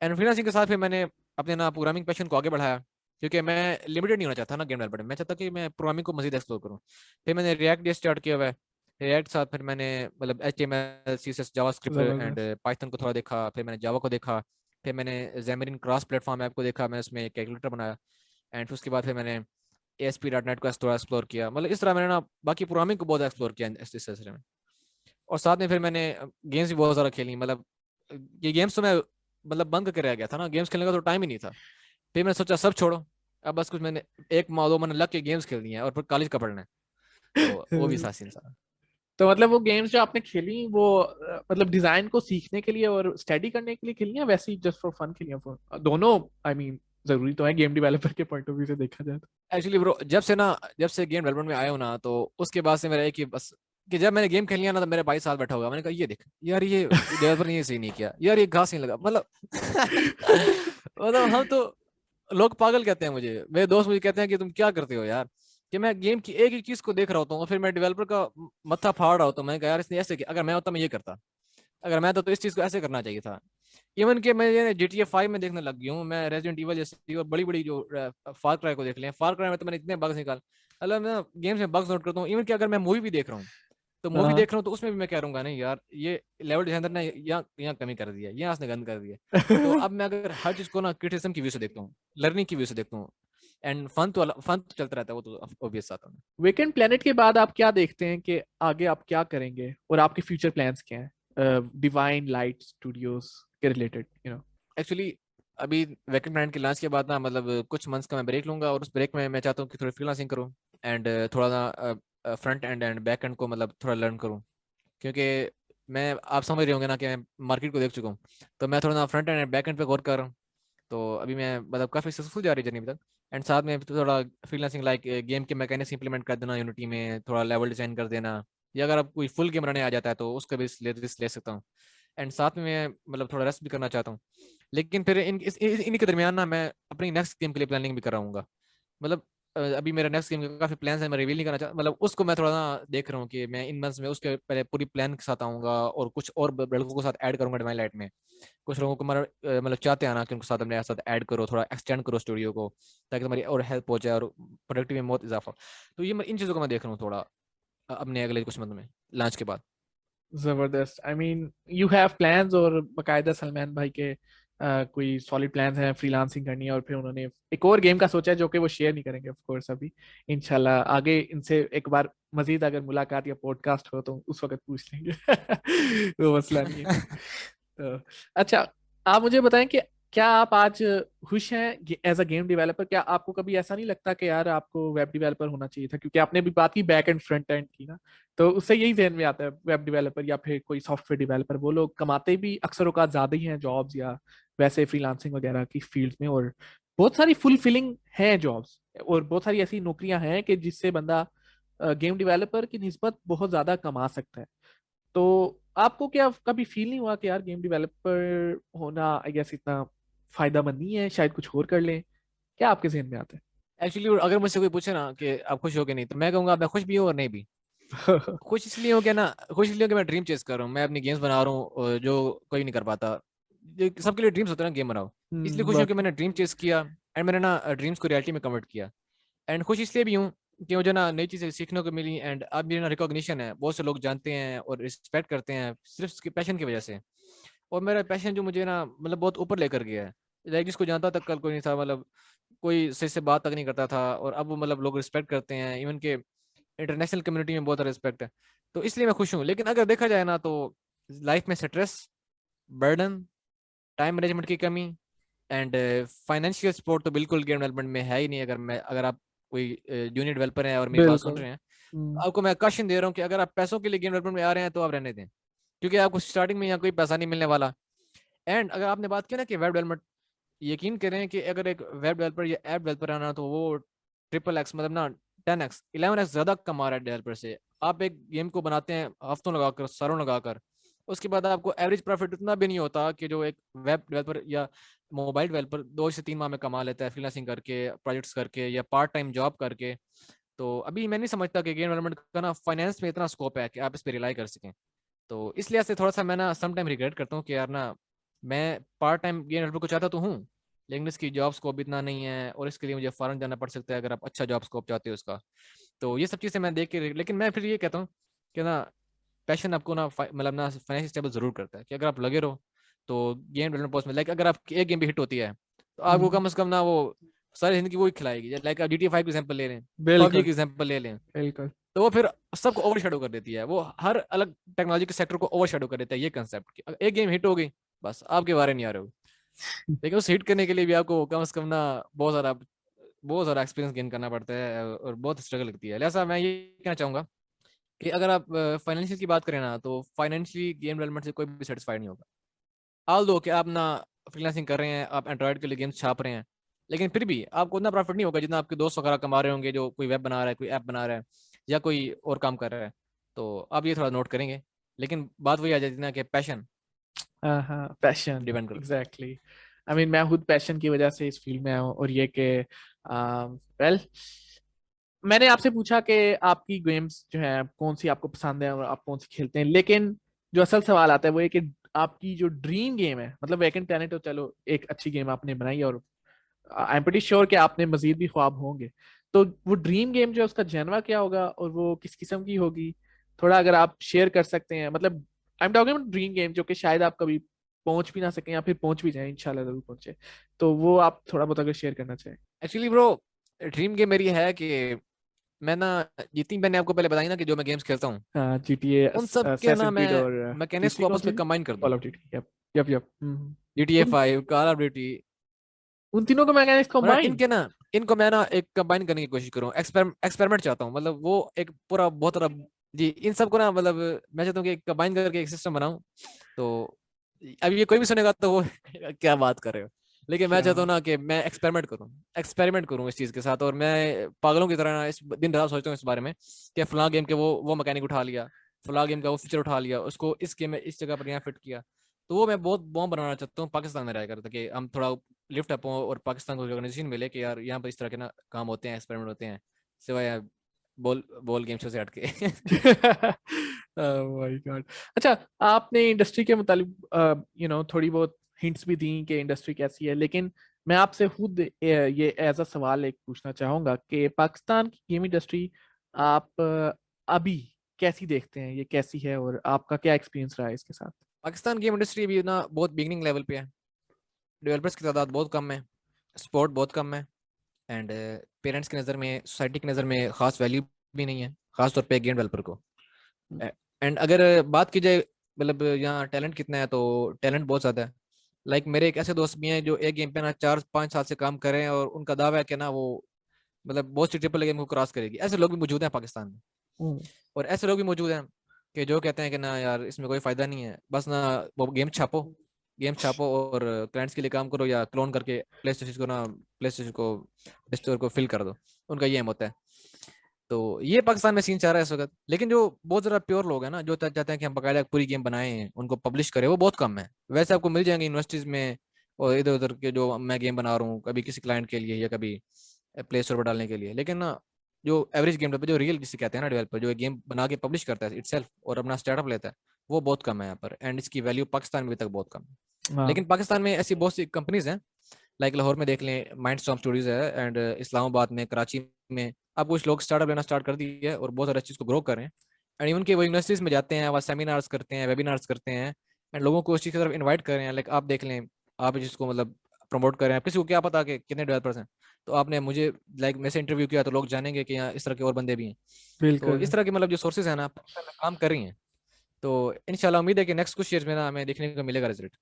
Speaker 2: एंड फ्रीलांसिंग के साथ फिर मैंने अपने ना प्रोग्रामिंग पैशन को आगे बढ़ाया, क्योंकि मैं लिमिटेड नहीं होना चाहता ना गेम डेवलपमेंट में, मैं चाहता कि मैं प्रोग्रामिंग को मजीद एक्सप्लोर करूँ। फिर मैंने रिएक्ट डे स्टार्ट किया हुआ है, रिएक्ट साथ फिर मैंने मतलब HTML CSS जावास्क्रिप्ट एंड
Speaker 1: जबरदस्त।
Speaker 2: पाइथन को थोड़ा देखा, फिर मैंने जावा को देखा, फिर मैंने जेमरिन क्रॉस प्लेटफॉर्म ऐप को देखा, मैं उसमें कैलकुलेटर बनाया। एंड फिर उसके बाद फिर मैंने ASP.NET को थोड़ा एक्सप्लोर किया। मतलब इस तरह मैंने ना बाकी प्रोग्रामिंग को बहुत एक्सप्लोर किया इस सिलसिले में। और साथ में फिर मैंने गेम्स भी बहुत ज़्यादा खेली, मतलब ये गेम्स तो मैं मतलब बंद करके रह गया था ना, गेम्स खेलने का तो टाइम ही नहीं था। फिर मैंने सोचा सब छोड़ो, अब बस कुछ मैंने 1 माह 2 महीने लग के गेम्स खेलनी है और फिर कॉलेज का पढ़ना है, तो वो भी साथ सीन था।
Speaker 1: तो मतलब वो गेम्स जो आपने खेली वो मतलब डिजाइन को सीखने के लिए और स्टडी करने के लिए खेली, या वैसे ही जस्ट फॉर फन खेली? फॉर दोनों, आई मीन जरूरी तो है गेम डेवलपर के पॉइंट ऑफ व्यू से देखा जाए तो।
Speaker 2: एक्चुअली ब्रो जब से गेम डेवलपमेंट में आया हूँ ना, तो उसके बाद से मेरा एक ही बस कि जब मैंने गेम खेल लिया ना तो मेरे भाई साथ बैठा होगा, मैंने कहा ये देख यार ये डेवलपर ने ये सही नहीं किया यार, ये घास नहीं लगा मतलब मतलब हम तो लोग पागल कहते हैं मुझे, मेरे दोस्त मुझे कहते हैं कि तुम क्या करते हो यार, कि मैं गेम की एक एक चीज को देख रहा होता हूँ और फिर मैं डेवलपर का मत्था फाड़ रहा होता हूँ। मैंने कहा यार इसने ऐसे किया, अगर मैं होता मैं ये करता, अगर मैं तो इस चीज को ऐसे करना चाहिए था। इवन कि मैं ये GTA 5 में देखने लग गया हूँ, मैं रेजिडेंट इवल जैसी और बड़ी बड़ी जो फार क्राई को देख लिया, फार क्राई में तो मैंने इतने बग्स निकाल, मतलब मैं गेम्स में बग्स नोट करता हूँ। इवन कि अगर मैं मूवी भी देख रहा हूँ तो मूवी
Speaker 1: हाँ।
Speaker 2: देख रहा हूँ तो उसमें भी मैं कह रहूंगा नहीं यार ये लेवल डिजाइनर ने यहाँ यहाँ कमी कर दिया, यहाँ उसने गंद कर दिया। तो अब मैं अगर हर चीज को ना क्रिटिसिज्म की व्यू से देखता हूँ, लर्निंग की व्यू से देखता हूँ, एंड फन तो चलता रहता है, वो तो ऑब्वियस आता है।
Speaker 1: वीकेंड प्लेनेट के बाद आप क्या देखते हैं कि आगे आप क्या करेंगे, और आपके फ्यूचर प्लान्स क्या हैं डिवाइन लाइट स्टूडियोज के रिलेटेड, यू नो?
Speaker 2: एक्चुअली अभी वैकेंट ब्रांड के लॉन्च के बाद ना मतलब कुछ मंथ्स का मैं ब्रेक लूंगा, और उस ब्रेक में मैं चाहता हूँ कि थोड़ी फ्रीलांसिंग करूँ एंड थोड़ा ना front end and back and को मतलब थोड़ा लर्न करूँ, क्योंकि मैं आप समझ रहे होंगे ना कि मैं मार्केट को देख चुका हूँ, तो मैं थोड़ा ना फ्रंट एंड बैक एंड पे गौर कर रहा हूँ। तो अभी मैं मतलब काफ़ी सक्सेसफुल जा रही है जर्नी अभी तक। एंड साथ में थोड़ा फ्रीलांसिंग लाइक गेम के मैकेनिक्स इंप्लीमेंट कर देना यूनिटी में, थोड़ा लेवल डिजाइन कर देना, या अगर आप कोई फुल गेम बनाने आ जाता है तो उसका भी रिस्क ले सकता हूँ। एंड साथ में मैं मतलब थोड़ा रेस्ट भी करना चाहता हूँ। लेकिन फिर इन्हीं के दरमियान ना मैं अपनी नेक्स्ट गेम के लिए प्लानिंग भी कर रहा हूँ। मतलब अभी मेरा नेक्स्ट गेम के काफी प्लान्स है, मैं रिवील नहीं करना चाहता, मतलब उसको मैं थोड़ा ना देख रहा हूँ कि मैं इन मंथ्स में उसके पहले पूरी प्लान के साथ आऊंगा और कुछ और लड़कों के साथ ऐड करूंगा डिवाइन लाइट में। कुछ लोगों को मतलब चाहते हैं ना कि उनके साथ अपने साथ ऐड करो, थोड़ा एक्सटेंड करो स्टूडियो को, ताकि तुम्हारी और हेल्प हो जाए और प्रोडक्टिविटी में बहुत इजाफा। तो ये इन चीज़ों को मैं देख रहा हूँ थोड़ा अपने अगले कुछ मंथ में लॉन्च के बाद।
Speaker 1: जबरदस्त। I mean you have plans, और बकायदा सलमान भाई के कोई सॉलिड प्लान्स हैं फ्रीलांसिंग करनी है, और फिर उन्होंने एक और गेम का सोचा है जो कि वो शेयर नहीं करेंगे ऑफ कोर्स अभी। इंशाल्लाह आगे इनसे एक बार मजीद अगर मुलाकात या पॉडकास्ट हो तो उस वक्त पूछ लेंगे। वो मसला नहीं है। तो अच्छा, आप मुझे बताएं कि क्या आप आज खुश हैं एज अ गेम डेवलपर? क्या आपको कभी ऐसा नहीं लगता कि यार आपको वेब डेवलपर होना चाहिए था? क्योंकि आपने भी बात की बैक एंड फ्रंट एंड की ना, तो उससे यही ध्यान में आता है वेब डेवलपर या फिर कोई सॉफ्टवेयर डेवलपर, वो लोग कमाते भी अक्सर औकात ज्यादा ही हैं जॉब्स या वैसे फ्रीलांसिंग वगैरह की फील्ड में, और बहुत सारी फुलफिलिंग हैं जॉब्स, और बहुत सारी ऐसी नौकरियां हैं कि जिससे बंदा गेम डेवलपर की निस्बत बहुत ज्यादा कमा सकता है। तो आपको क्या कभी फील नहीं हुआ कि यार गेम डेवलपर होना आई गेस इतना फायदेमंद नहीं है, शायद कुछ और कर लें? क्या आपके जहन में आता
Speaker 2: एक्चुअली अगर मुझसे कोई पूछे ना कि आप खुश हो कि नहीं, तो मैं कहूँगा मैं खुश भी हूँ और नहीं भी।
Speaker 1: है?
Speaker 2: खुश इसलिए हूँ क्या ना, खुश इसलिए हूँ कि मैं ड्रीम चेस कर रहा हूँ, मैं अपनी गेम्स बना रहा हूँ जो कोई नहीं कर पाता। सबके लिए ड्रीम्स होते हैं ना, गेम बनाओ। इसलिए खुश हूँ कि
Speaker 1: बात।
Speaker 2: मैंने ड्रीम चेस किया एंड मैंने ना ड्रीम्स को रियलिटी में कन्वर्ट किया। एंड खुश इसलिए भी हूँ कि मुझे ना नई चीज़ें सीखने को मिली, एंड अब मेरी ना रिकॉग्निशन है, बहुत से लोग जानते हैं और रिस्पेक्ट करते हैं सिर्फ उसके पैशन की वजह से। और मेरा पैशन जो मुझे ना मतलब बहुत ऊपर लेकर गया है, लाइक जिसको जानता तक कल कोई नहीं था, मतलब कोई सही से बात तक नहीं करता था, और अब वो मतलब लोग रिस्पेक्ट करते हैं, इवन के इंटरनेशनल कम्युनिटी में बहुत रिस्पेक्ट है। तो इसलिए मैं खुश हूँ। लेकिन अगर देखा जाए ना तो लाइफ में स्ट्रेस, बर्डन, टाइम मैनेजमेंट की कमी एंड फाइनेंशियल सपोर्ट तो बिल्कुल गेम डेवलपमेंट में है ही नहीं। अगर आप कोई जूनियर डेवलपर हैं और मेरी बात सुन
Speaker 1: बिल्कुल।
Speaker 2: रहे हैं, तो आपको मैं कॉशन दे रहा हूँ कि अगर आप पैसों के लिए गेम डेवलपमेंट में आ रहे हैं तो आप रहने दें, क्योंकि आपको स्टार्टिंग में यहाँ कोई पैसा नहीं मिलने वाला। एंड अगर आपने बात की ना कि वेब डेवलपमेंट, यकीन करें कि अगर एक वेब डेवलपर या ऐप डेवलपर है ना, तो वो ट्रिपल एक्स मतलब ना 10x 11x ज्यादा कमा रहा है डेवलपर से। आप एक गेम को बनाते हैं हफ्तों लगाकर, सालों लगाकर, उसके बाद आपको एवरेज प्रॉफिट उतना भी नहीं होता कि जो एक वेब डेवलपर या मोबाइल डेवलपर 2 से 3 माह में कमा लेता है, फ्रीलांसिंग करके, प्रोजेक्ट्स करके या पार्ट टाइम जॉब करके। तो अभी मैं नहीं समझता कि गेम डेवलपमेंट का ना फाइनेंस में इतना स्कोप है कि आप इस पर रिलाई कर सकें। तो इसलिए से थोड़ा सा मैं ना सम टाइम रिग्रेट करता हूँ कि यार ना, मैं पार्ट टाइम गेम डेवलपर को चाहता तो हूँ, लेकिन इसकी जॉब स्कोप इतना नहीं है, और इसके लिए मुझे फॉरेन जाना पड़ सकता है अगर आप अच्छा जॉब स्कोप चाहते हो उसका। तो ये सब चीज़ें मैं देख के, लेकिन मैं फिर ये कहता हूँ कि ना, पैशन आपको ना मतलब ना फाइनेंशियल स्टेबल जरूर करता है, कि अगर आप लगे रहो तो गेम डेवलपमेंट पोस्ट में, लाइक अगर आपकी एक गेम भी हिट होती है तो आपको
Speaker 1: हम्म,
Speaker 2: कम से कम ना वो सारी जिंदगी वो ही खिलाएगी। लाइक आप GTA 5 की एग्जाम्पल ले लें, पबजी
Speaker 1: बिल्कुल
Speaker 2: की एग्जाम्पल ले लें,
Speaker 1: बिल्कुल।
Speaker 2: तो वो फिर सबको ओवर शेडो कर देती है, वो हर अलग टेक्नोलॉजी के सेक्टर को ओवर शेडो कर देता है। ये कंसेप्ट कि अगर एक गेम हिट हो गई, बस आपके बारे नहीं आ रहे हो। लेकिन उस हिट करने के लिए भी आपको कम से कम ना बहुत सारा एक्सपीरियंस गेन करना पड़ता है और बहुत स्ट्रगल लगती है। लिहाजा मैं ये कहना चाहूंगा कि अगर आप फाइनेंशियल की बात करें ना, तो फाइनेंशियली गेम डेवलपमेंट से कोई भी सेटिस्फाइड नहीं होगा। ऑल दो कि आप ना फ्रीलांसिंग कर रहे हैं, आप एंड्रॉइड के लिए गेम्स छाप रहे हैं, लेकिन फिर भी आपको उतना प्रॉफिट नहीं होगा जितना आपके दोस्त वगैरह कमा रहे होंगे, जो कोई वेब बना रहा है, कोई ऐप बना रहा है, या कोई और काम कर रहा है। तो आप ये थोड़ा नोट करेंगे। लेकिन बात वही आ जाती है ना कि पैशन
Speaker 1: हाँ हाँ, पैशन।
Speaker 2: डिपेंड करता
Speaker 1: एग्जैक्टली। आई मीन मैं खुद पैशन की वजह से इस फील्ड में आया हूँ, और ये कि वेल, मैंने आपसे पूछा कि आपकी गेम्स जो है कौन सी आपको पसंद है और आप कौन सी खेलते हैं, लेकिन जो असल सवाल आता है वो ये कि आपकी जो ड्रीम गेम है, मतलब वेकेंट प्लैनेट, तो चलो एक अच्छी गेम आपने बनाई, और आई एम प्रीटी श्योर कि आपने मजीद भी ख्वाब होंगे। तो वो ड्रीम गेम जो है उसका जनवा क्या होगा और वो किस किस्म की होगी? थोड़ा अगर आप शेयर कर सकते हैं, मतलब I am talking about dream game जो कि शायद आप कभी पहुंच भी ना सकें या फिर पहुंच भी जाए, इंशाल्लाह जरूर पहुंचे। तो वो आप थोड़ा बहुत अगर शेयर करना चाहें।
Speaker 2: है। एक्चुअली ब्रो, ड्रीम गेम मेरी है कि मैं ना, जितनी मैंने आपको पहले बताई ना कि जो मैं गेम्स खेलता हूँ,
Speaker 1: हाँ, GTA,
Speaker 2: उन सब के ना
Speaker 1: असैसिन
Speaker 2: मैं
Speaker 1: क्रीड, और
Speaker 2: मैकेनिक्स
Speaker 1: तीसरी
Speaker 2: को
Speaker 1: कौन
Speaker 2: आपस
Speaker 1: सी
Speaker 2: में
Speaker 1: थी?
Speaker 2: कंबाइन कर दूं।
Speaker 1: Call of duty. Yup yup yup.
Speaker 2: GTA
Speaker 1: उन
Speaker 2: 5, कॉल ऑफ ड्यूटी,
Speaker 1: उन तीनों को मैकेनिक्स
Speaker 2: मतलब
Speaker 1: कंबाइन।
Speaker 2: इनको मैं ना एक कंबाइन करने की कोशिश करूँ, एक्सपेरिमेंट चाहता हूँ, मतलब वो एक पूरा बहुत सारा, जी इन सब को ना, मतलब मैं चाहता हूँ कि कंबाइन करके एक सिस्टम बनाऊं। तो अब ये कोई भी सुनेगा तो वो क्या बात कर रहे हो। लेकिन मैं चाहता
Speaker 1: क्या
Speaker 2: हूँ ना कि मैं एक्सपेरिमेंट करूँ इस चीज के साथ, और मैं पागलों की तरह ना इस दिन रात सोचता हूँ इस बारे में कि फलां गेम के वो मैकेनिक उठा लिया, फलां गेम का वो फीचर उठा लिया, उसको इस गेम में इस जगह पर यहाँ फिट किया। तो वो मैं बहुत बॉम्ब बनाना चाहता हूँ पाकिस्तान में रहकर, ताकि हम थोड़ा लिफ्ट अप हो और पाकिस्तान को ऑर्गेनाइजेशन मिले कि यार यहाँ पर इस तरह के ना काम होते हैं, एक्सपेरिमेंट होते हैं, सिवाय बॉल बॉल गेम शो से हटके।
Speaker 1: My God. अच्छा, आपने इंडस्ट्री के मुतालिक थोड़ी बहुत हिंट्स भी दी कि इंडस्ट्री कैसी है, लेकिन मैं आपसे खुद ये एज अ सवाल एक पूछना चाहूंगा कि पाकिस्तान की गेम इंडस्ट्री आप अभी कैसी देखते हैं, ये कैसी है और आपका क्या एक्सपीरियंस रहा है इसके साथ?
Speaker 2: पाकिस्तान गेम इंडस्ट्री भी ना बहुत बिगनिंग लेवल पे है, डेवलपर्स की तादाद बहुत कम है, सपोर्ट बहुत कम है, एंड पेरेंट्स की नज़र में, सोसाइटी की नज़र में खास वैल्यू भी नहीं है, खास तौर पे गेम डेवलपर को। एंड अगर बात की जाए मतलब यहाँ टैलेंट कितना है, तो टैलेंट बहुत ज़्यादा है। लाइक मेरे एक ऐसे दोस्त भी हैं जो एक गेम पे ना 4-5 साल से काम कर रहे हैं, और उनका दावा है कि ना वो मतलब बहुत सी ट्रिपल गेम को क्रॉस करेगी। ऐसे लोग भी मौजूद हैं पाकिस्तान में।
Speaker 1: हम्म।
Speaker 2: और ऐसे लोग भी मौजूद हैं कि जो कहते हैं कि ना यार इसमें कोई फायदा नहीं है, बस ना वो गेम छापो और क्लाइंट्स के लिए काम करो, या क्लोन करके प्ले स्टेशन को स्टोर को फिल कर दो। उनका ये एम होता है। तो ये पाकिस्तान में सीन चाह रहा है इस वक्त। लेकिन जो बहुत ज़्यादा प्योर लोग हैं ना, जो चाहते हैं कि हम बाकायदा एक पूरी गेम बनाएं, उनको पब्लिश करें, वो बहुत कम है। वैसे आपको मिल जाएंगे यूनिवर्सिटीज़ में और इधर उधर के, जो मैं गेम बना रहा हूँ कभी किसी क्लाइंट के लिए या कभी प्ले स्टोर पर डालने के लिए। लेकिन ना जो एवरेज गेम डेवलपर, जो रियल जिसे कहते हैं ना डेवलपर, जो गेम बना के पब्लिश करता है इटसेल्फ और अपना स्टार्टअप लेता है, वो बहुत कम है यहाँ पर। एंड इसकी वैल्यू पाकिस्तान में अभी तक बहुत कम है।
Speaker 1: हाँ।
Speaker 2: लेकिन पाकिस्तान में ऐसी बहुत सी कंपनीज हैं, लाइक लाहौर में देख लें माइंडस्टॉर्म स्टूडियोज है, एंड इस्लामाबाद में, कराची में अब कुछ लोग स्टार्टअप लेना स्टार्ट कर दिए है और बहुत सारे चीज़ को ग्रो कर रहे हैं। एंड इवन के वो यूनिवर्सिटीज में जाते हैं, वहाँ सेमिनार्स करते हैं, वेबिनार्स करते हैं, एंड लोगों को उस चीज़ की तरफ इन्वाइट कर रहे हैं। लाइक आप देख लें, आप जिसको मतलब प्रमोट कर रहे हैं, किसी को क्या पता कि कितने डेवलपर्स हैं। तो आपने मुझे लाइक मेरे से इंटरव्यू किया तो लोग जानेंगे कि यहाँ इस तरह के और बंदे भी हैं। तो
Speaker 1: बिल्कुल।
Speaker 2: इस तरह के मतलब जो सोर्सेज है ना पाकिस्तान में काम कर रही हैं। तो इंशाल्लाह उम्मीद है कि नेक्स्ट कुछ ईयर्स में ना हमें देखने को मिलेगा रिजल्ट।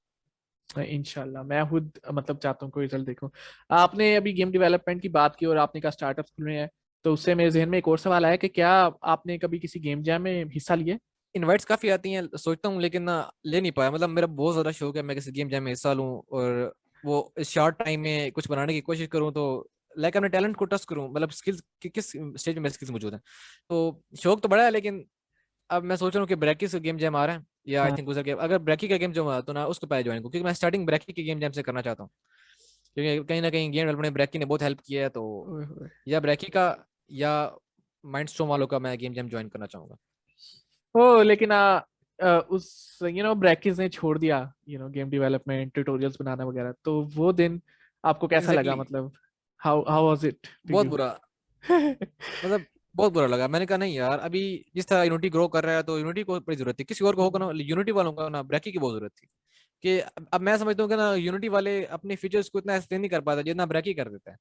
Speaker 1: इंशाल्लाह मैं खुद मतलब चाहता हूँ कोई रिजल्ट देखूं। आपने अभी गेम डेवलपमेंट की बात की और आपने कहा स्टार्टअप खुल रहे हैं, तो उससे मेरे जहन में एक और सवाल आया कि क्या आपने कभी किसी गेम जैम में हिस्सा लिया?
Speaker 2: इनवाइट्स काफी आती हैं, सोचता हूँ, लेकिन ना ले नहीं पाया। मतलब मेरा बहुत ज्यादा शौक है मैं किसी गेम जैम में हिस्सा लूँ, और वो इस शॉर्ट टाइम में कुछ बनाने की कोशिश करूँ, तो लाइक अपने टैलेंट को टेस्ट करूँ, मतलब स्किल्स किस स्टेज में मेरे स्किल्स मौजूद हैं। तो शौक तो बड़ा है, लेकिन अब मैं सोच रहा हूँ कि ब्रैकी से गेम जैम आ रहा है, या आई
Speaker 1: हाँ।
Speaker 2: थिंक उधर के, अगर ब्रैकी का गेम जैम आ तो ना उसको पहले ज्वाइन करूँ, क्योंकि मैं स्टार्टिंग ब्रैकी के गेम जैम से करना चाहता हूँ। क्योंकि कहीं ना कहीं गेम डेवलपमेंट में ब्रैकी ने बहुत हेल्प किया है, तो
Speaker 1: ओए होए।
Speaker 2: या ब्रैकी का या माइंडस्टॉर्म वालों का मैं गेम जैम ज्वाइन करना चाहूंगा।
Speaker 1: ओ लेकिन उस ब्रैकिज ने छोड़ दिया गेम डेवलपमेंट ट्यूटोरियल्स बनाना वगैरह, तो वो दिन आपको कैसा लगा?
Speaker 2: एग्जैक्टली,
Speaker 1: मतलब how how was it to
Speaker 2: बहुत
Speaker 1: यू?
Speaker 2: बुरा, मतलब बहुत बुरा लगा। मैंने कहा नहीं यार, अभी जिस तरह यूनिटी ग्रो कर रहा है तो यूनिटी को बड़ी जरूरत थी, किसी और को होगा ना, यूनिटी वालों को ना ब्रैकी की बहुत जरूरत थी। कि अब मैं समझता हूँ कि ना यूनिटी वाले अपने फीचर्स को इतना एक्सप्लेन नहीं कर पाता जितना ब्रैकी कर देता है।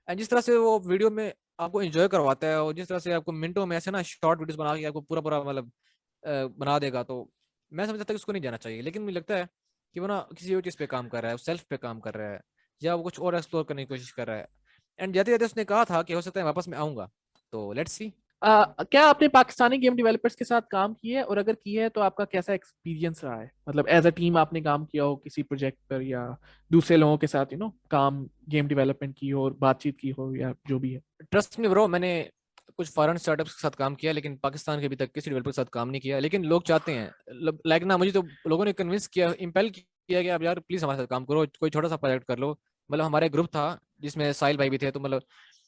Speaker 2: एंड जिस तरह से वो वीडियो में आपको एंजॉय करवाता है, और जिस तरह से आपको मिनटों में ऐसे ना शॉर्ट वीडियोस बना के आपको पूरा पूरा मतलब बना देगा, तो मैं समझता था कि उसको नहीं जाना चाहिए। लेकिन मुझे लगता है कि वो ना किसी और चीज़ पे काम कर रहा है, सेल्फ पे काम कर रहा है, या वो कुछ और एक्सप्लोर करने की कोशिश कर रहा है। एंड जाते जाते उसने कहा था कि हो सकता है वापस मैं आऊंगा, तो लेट्स सी।
Speaker 1: क्या आपने पाकिस्तानी गेम डेवलपर्स के साथ काम किया है, और अगर किया है तो आपका कैसा एक्सपीरियंस रहा है? मतलब एज अ टीम आपने काम किया हो किसी प्रोजेक्ट पर, या दूसरे लोगों के साथ काम गेम डेवलपमेंट की हो और बातचीत की हो, या जो भी है?
Speaker 2: ट्रस्ट में ब्रो, मैंने कुछ फॉरेन स्टार्टअप्स के साथ काम किया, लेकिन पाकिस्तान के अभी तक किसी डेवलपर के साथ काम नहीं किया। लेकिन लोग चाहते हैं, लाइक ना मुझे तो लोगों ने कन्विंस किया, इम्पेल किया कि आप यार प्लीज हमारे साथ काम करो, कोई छोटा सा प्रोजेक्ट कर लो। मतलब हमारे ग्रुप था जिसमें साहिल भाई भी थे, तो मतलब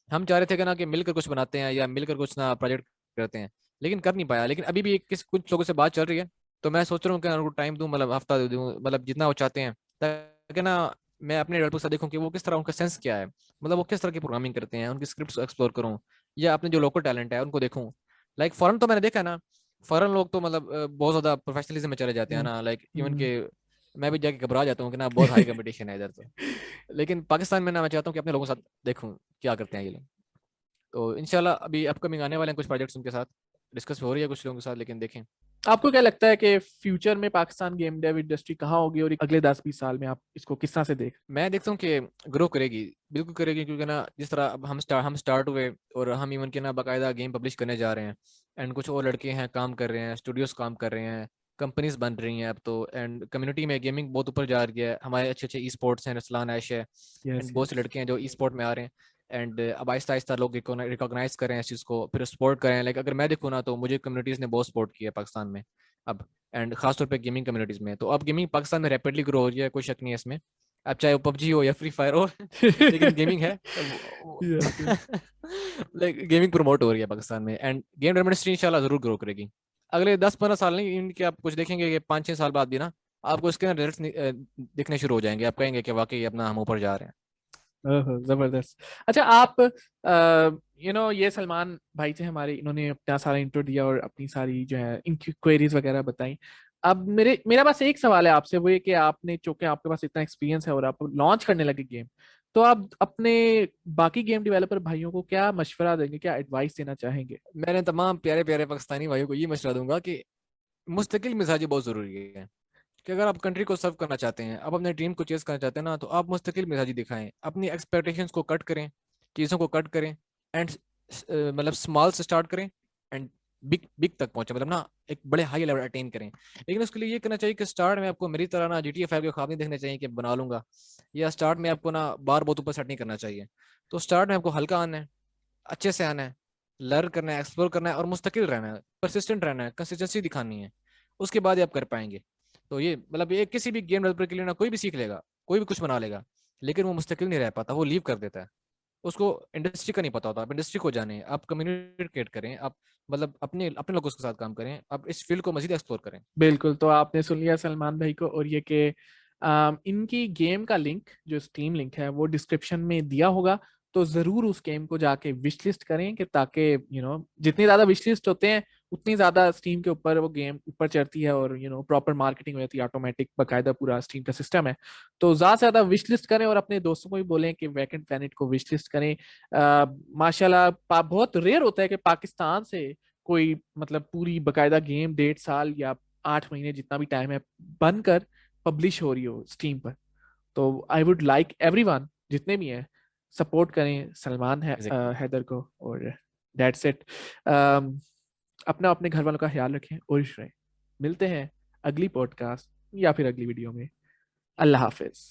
Speaker 2: हम चाह रहे थे कि ना कि मिलकर कुछ बनाते हैं या मिलकर कुछ ना प्रोजेक्ट करते हैं, लेकिन कर नहीं पाया। लेकिन अभी भी कुछ लोगों से बात चल रही है, तो मैं सोच रहा हूँ कि उनको टाइम दूं, मतलब हफ्ता दे दूं, मतलब जितना वो चाहते हैं, ताकि ना मैं अपने डेवलपर से देखूं कि वो किस तरह, उनका सेंस क्या है, मतलब वो किस तरह की प्रोग्रामिंग करते हैं, उनकी स्क्रिप्ट्स एक्सप्लोर करूं, या अपने जो लोकल टैलेंट है उनको देखूं। लाइक फॉरेन तो मैंने देखा है ना, फॉरेन लोग तो मतलब बहुत ज्यादा प्रोफेशनलिज्म में चले जाते हैं
Speaker 1: हम्म।
Speaker 2: ना, लाइक इवन
Speaker 1: हम्म।
Speaker 2: के मैं भी जाके घबरा जाता हूँ कि ना बहुत हाई कंपटीशन है इधर तो। लेकिन पाकिस्तान में ना मैं चाहता हूँ कि अपने लोगों के साथ देखूं क्या करते हैं ये लोग। तो इंशाल्लाह अभी अपकमिंग आने वाले हैं कुछ प्रोजेक्ट्स, उनके साथ डिस्कस हो रही है कुछ लोगों के साथ, लेकिन देखें।
Speaker 1: आपको क्या लगता है कि फ्यूचर में पाकिस्तान गेम डेव इंडस्ट्री कहाँ होगी, और अगले 10-20 साल में आप इसको किस तरह से देख?
Speaker 2: मैं देखता हूँ कि ग्रो करेगी, बिल्कुल करेगी, क्योंकि ना जिस तरह अब हम स्टार्ट हुए, और हम इवन के ना बाकायदा गेम पब्लिश करने जा रहे हैं, एंड कुछ और लड़के हैं काम कर रहे हैं, स्टूडियोज काम कर रहे हैं, कंपनीज बन रही हैं अब तो, एंड कम्युनिटी में गेमिंग बहुत ऊपर जा रही है। हमारे अच्छे अच्छे ई स्पोर्ट्स हैं, रसलान ऐश है,
Speaker 1: यस
Speaker 2: एंड बहुत से लड़के हैं जो ई स्पोर्ट में आ रहे हैं। एंड अब आहिस्ता आहिस्ता लोग रिकॉग्नाइज करें इस चीज़ को, फिर सपोर्ट करें। लाइक अगर मैं देखूँ ना तो मुझे कम्युनिटीज़ ने बहुत सपोर्ट किया है पाकिस्तान में अब, एंड खासतौर पे गेमिंग कम्युनिटीज़ में। तो अब गेमिंग पाकिस्तान में रैपिडली ग्रो हो रही है, कोई शक नहीं है इसमें। अब चाहे वो पबजी हो या फ्री फायर हो लेकिन गेमिंग है
Speaker 1: yes yes
Speaker 2: like gaming promote हो रही है पाकिस्तान में, एंड गेम डेवलपमेंट इंडस्ट्री इंशाल्लाह जरूर ग्रो करेगी अगले 10-15 साल नहीं, इनके आप कुछ देखेंगे कि 5-6 साल बाद भी ना आपको इसके रिजल्ट दिखने शुरू हो जाएंगे। आप कहेंगे कि वाकई अपना हम ऊपर जा रहे हैं।
Speaker 1: ओहो, जबरदस्त। अच्छा, आप ये सलमान भाई थे हमारे, इन्होंने अपना सारा इंट्रो दिया और अपनी सारी जो है इनकी क्वेरीज वगैरह बताई। अब मेरा बस एक सवाल है आपसे, वो ये कि आपने चूंकि आपके पास इतना एक्सपीरियंस है और आप लॉन्च करने लगे गेम, तो आप अपने बाकी गेम डेवलपर भाइयों को क्या मशवरा देंगे, क्या एडवाइस देना चाहेंगे?
Speaker 2: मैंने तमाम प्यारे प्यारे पाकिस्तानी भाइयों को ये मशवरा दूंगा कि मुस्तकिल मिजाजी बहुत जरूरी है। कि अगर आप कंट्री को सर्व करना चाहते हैं, आप अपने ड्रीम को चेस करना चाहते हैं ना, तो आप मुस्तकिल मिजाजी दिखाएं, अपनी एक्सपेक्टेशंस को कट करें, चीज़ों को कट करें, एंड मतलब स्मॉल से स्टार्ट करें एंड बिग बिग तक पहुंचे, मतलब ना एक बड़े हाई लेवल अटेन करें। लेकिन उसके लिए ये करना चाहिए कि स्टार्ट में आपको मेरी तरह ना GTA 5 के ख्वाब नहीं देखने चाहिए कि बना लूंगा, या स्टार्ट में आपको ना बार बहुत ऊपर सेट नहीं करना चाहिए। तो स्टार्ट में आपको हल्का आना है, अच्छे से आना है, लर्न करना है, एक्सप्लोर करना है, और मुस्तकिल रहना है, परसिस्टेंट रहना है, कंसिस्टेंसी दिखानी है। उसके बाद ही आप कर पाएंगे। तो ये मतलब ये किसी भी गेम डेवलपर के लिए ना, कोई भी सीख लेगा, कोई भी कुछ बना लेगा, लेकिन वो मुस्तकिल नहीं रह पाता, वो लीव कर देता है। उसको इंडस्ट्री का नहीं पता होता। आप इंडस्ट्री को जाने, आप कम्युनिकेट करें, आप मतलब अपने अपने लोगों के साथ काम करें, आप इस फील्ड को मजीद एक्सप्लोर करें।
Speaker 1: बिल्कुल, तो आपने सुन लिया सलमान भाई को, और ये कि इनकी गेम का लिंक, जो स्टीम लिंक है, वो डिस्क्रिप्शन में दिया होगा। तो जरूर उस गेम को जाके विश लिस्ट करें, कि ताकि जितनी ज्यादा विश लिस्ट होते हैं उतनी ज्यादा स्टीम के ऊपर वो गेम ऊपर चढ़ती है, और प्रॉपर मार्केटिंग हो जाती है, ऑटोमेटिक बाकायदा पूरा स्टीम का सिस्टम है। तो ज्यादा से ज्यादा विश लिस्ट करें, और अपने दोस्तों को भी बोलें कि वैकेंट प्लेनेट को विश लिस्ट करें। माशाल्लाह, बहुत रेयर होता है कि पाकिस्तान से कोई मतलब पूरी बाकायदा गेम 1.5 साल या 8 महीने, जितना भी टाइम है, बनकर पब्लिश हो रही हो स्टीम पर। तो आई वुड लाइक एवरीवन, जितने भी हैं, सपोर्ट करें सलमान हैदर को। और दैट्स इट। अपना अपने घर वालों का ख्याल रखें और खुश रहें। मिलते हैं अगली पॉडकास्ट या फिर अगली वीडियो में। अल्लाह हाफिज।